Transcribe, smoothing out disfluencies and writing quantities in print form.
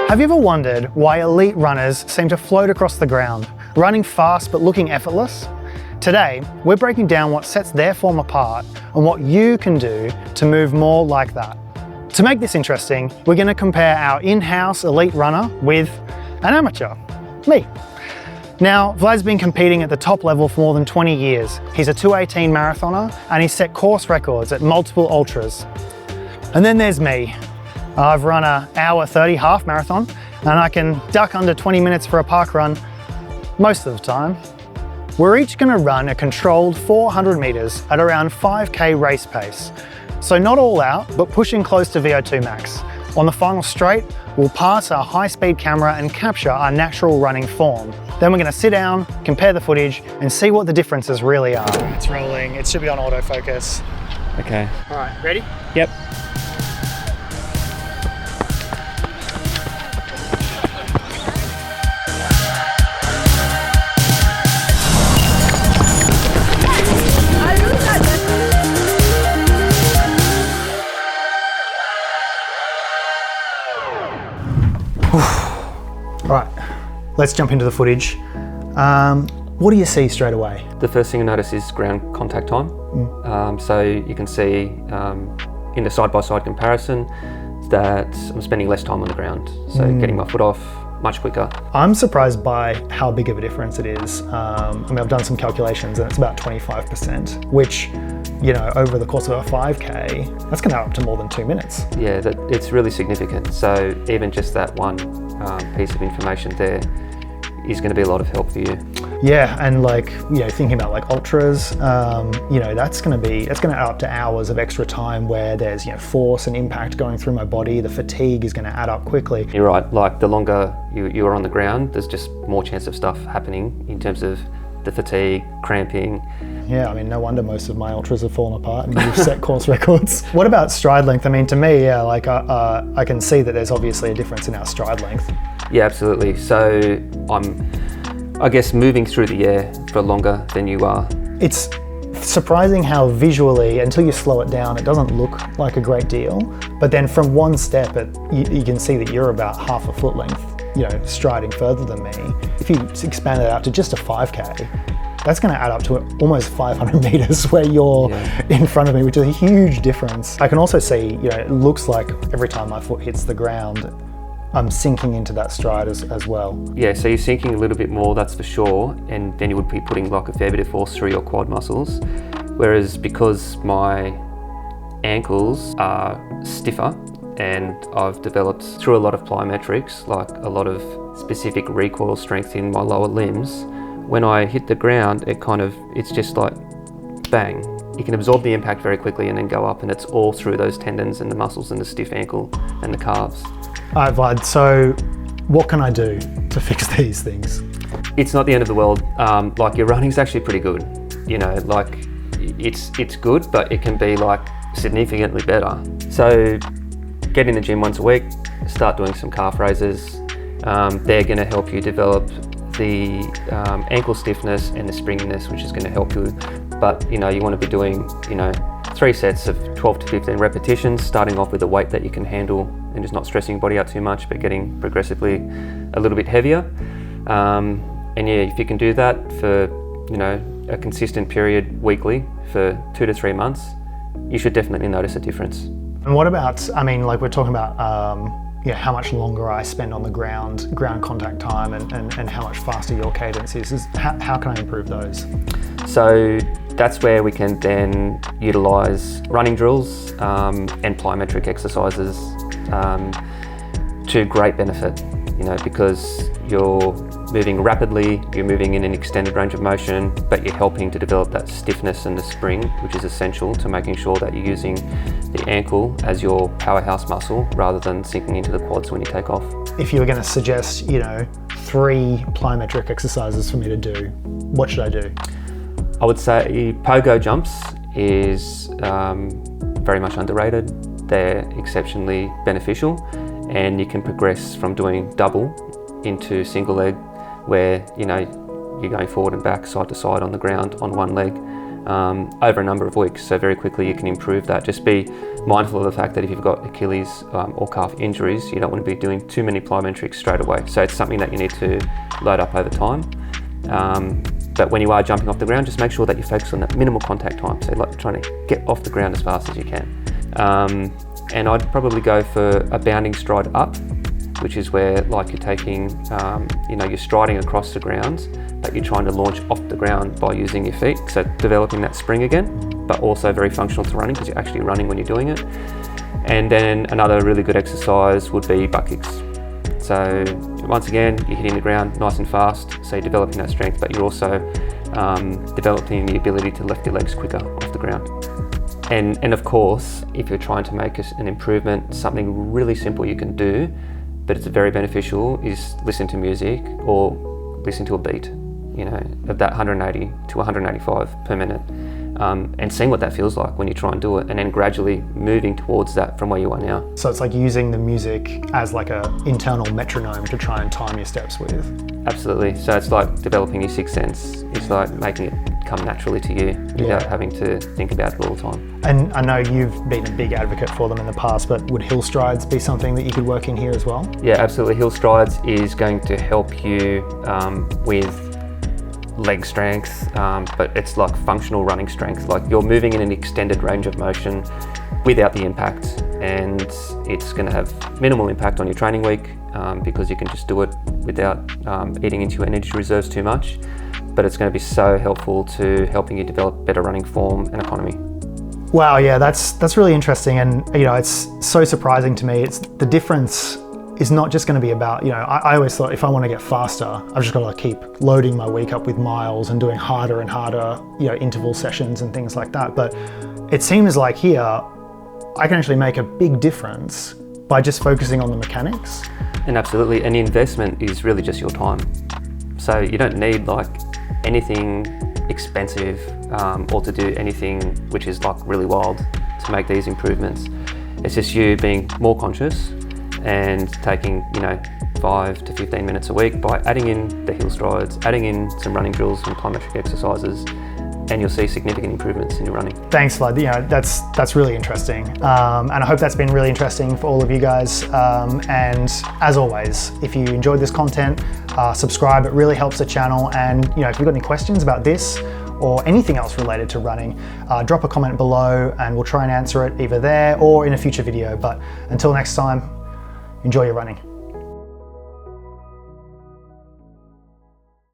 Have you ever wondered why elite runners seem to float across the ground, running fast but looking effortless? Today, we're breaking down what sets their form apart and what you can do to move more like that. To make this interesting, we're going to compare our in-house elite runner with an amateur, me. Now, Vlad's been competing at the top level for more than 20 years. He's a 2:18 marathoner and he's set course records at multiple ultras. And then there's me. I've run an hour 30 half marathon and I can duck under 20 minutes for a park run most of the time. We're each going to run a controlled 400 meters at around 5k race pace. So not all out, but pushing close to VO2 max. On the final straight, we'll pass our high-speed camera and capture our natural running form. Then we're going to sit down, compare the footage, and see what the differences really are. It's rolling, it should be on autofocus. Okay. All right, ready? Yep. Right, let's jump into the footage. What do you see straight away? The first thing you notice is ground contact time. So you can see in the side-by-side comparison that I'm spending less time on the ground. So getting my foot off much quicker. I'm surprised by how big of a difference it is. I mean, I've done some calculations and it's about 25%, which, you know, over the course of a 5K, that's going to add up to more than 2 minutes. Yeah, it's really significant. So even just that one piece of information there is going to be a lot of help for you. Yeah, and like, you know, thinking about like ultras, you know, that's going to add up to hours of extra time where there's, you know, force and impact going through my body. The fatigue is going to add up quickly. You're right, like the longer you are on the ground, there's just more chance of stuff happening in terms of the fatigue, cramping. Yeah, I mean, no wonder most of my ultras have fallen apart and you've set course records. What about stride length? I mean, to me, yeah, like I can see that there's obviously a difference in our stride length. Yeah, absolutely. So I guess moving through the air for longer than you are. It's surprising how visually, until you slow it down, it doesn't look like a great deal. But then from one step, you can see that you're about half a foot length, you know, striding further than me. If you expand it out to just a 5K, that's going to add up to almost 500 meters where you're in front of me, which is a huge difference. I can also see, you know, it looks like every time my foot hits the ground, I'm sinking into that stride as well. Yeah, so you're sinking a little bit more, that's for sure, and then you would be putting like a fair bit of force through your quad muscles. Whereas because my ankles are stiffer and I've developed through a lot of plyometrics, like a lot of specific recoil strength in my lower limbs, when I hit the ground, it's just like bang. You can absorb the impact very quickly and then go up, and it's all through those tendons and the muscles and the stiff ankle and the calves. All right, Vlad, so what can I do to fix these things? It's not the end of the world. Like your running's actually pretty good. You know, like it's good, but it can be like significantly better. So get in the gym once a week, start doing some calf raises. They're gonna help you develop the ankle stiffness and the springiness, which is gonna help you. But you know, you wanna be doing, you know, 3 sets of 12 to 15 repetitions, starting off with a weight that you can handle and just not stressing your body out too much, but getting progressively a little bit heavier. And yeah, if you can do that for, you know, a consistent period weekly for 2 to 3 months, you should definitely notice a difference. And what about, I mean, like we're talking about, you know, how much longer I spend on the ground contact time and how much faster your cadence is. How can I improve those? So that's where we can then utilize running drills and plyometric exercises to great benefit, you know, because you're moving rapidly, you're moving in an extended range of motion, but you're helping to develop that stiffness and the spring, which is essential to making sure that you're using the ankle as your powerhouse muscle rather than sinking into the quads when you take off. If you were going to suggest, you know, 3 plyometric exercises for me to do, what should I do? I would say pogo jumps is very much underrated. They're exceptionally beneficial, and you can progress from doing double into single leg, where, you know, you're going forward and back, side to side on the ground on one leg. over a number of weeks. So very quickly you can improve that. Just be mindful of the fact that if you've got Achilles or calf injuries, you don't want to be doing too many plyometrics straight away. So it's something that you need to load up over time. But when you are jumping off the ground, just make sure that you focus on that minimal contact time. So like trying to get off the ground as fast as you can. And I'd probably go for a bounding stride up, which is where like you're taking, you're striding across the ground, but you're trying to launch off the ground by using your feet. So developing that spring again, but also very functional to running because you're actually running when you're doing it. And then another really good exercise would be butt kicks. So once again, you're hitting the ground nice and fast, so you're developing that strength, but you're also developing the ability to lift your legs quicker off the ground. And of course, if you're trying to make an improvement, something really simple you can do, but it's very beneficial, is listen to music or listen to a beat, of that 180 to 185 per minute, and seeing what that feels like when you try and do it, and then gradually moving towards that from where you are now. So it's like using the music as like a internal metronome to try and time your steps with. Absolutely. So it's like developing your sixth sense. It's like making it come naturally to you without having to think about it all the time. And I know you've been a big advocate for them in the past, but would hill strides be something that you could work in here as well? Yeah, absolutely. Hill strides is going to help you with leg strength, but it's like functional running strength. Like you're moving in an extended range of motion without the impact, and it's going to have minimal impact on your training week because you can just do it without eating into your energy reserves too much. But it's going to be so helpful to helping you develop better running form and economy. Wow, yeah, that's really interesting, and it's so surprising to me. It's the difference is not just going to be about, I always thought if I want to get faster, I've just got to keep loading my week up with miles and doing harder and harder, interval sessions and things like that. But it seems like here, I can actually make a big difference by just focusing on the mechanics. And absolutely, and the investment is really just your time. So you don't need like anything expensive or to do anything which is like really wild to make these improvements. It's just you being more conscious and taking 5 to 15 minutes a week by adding in the hill strides, adding in some running drills and plyometric exercises, and you'll see significant improvements in your running. Thanks, Vlad. That's really interesting, and I hope that's been really interesting for all of you guys. And as always, if you enjoyed this content, subscribe. It really helps the channel. And if you've got any questions about this or anything else related to running, drop a comment below, and we'll try and answer it either there or in a future video. But until next time, enjoy your running.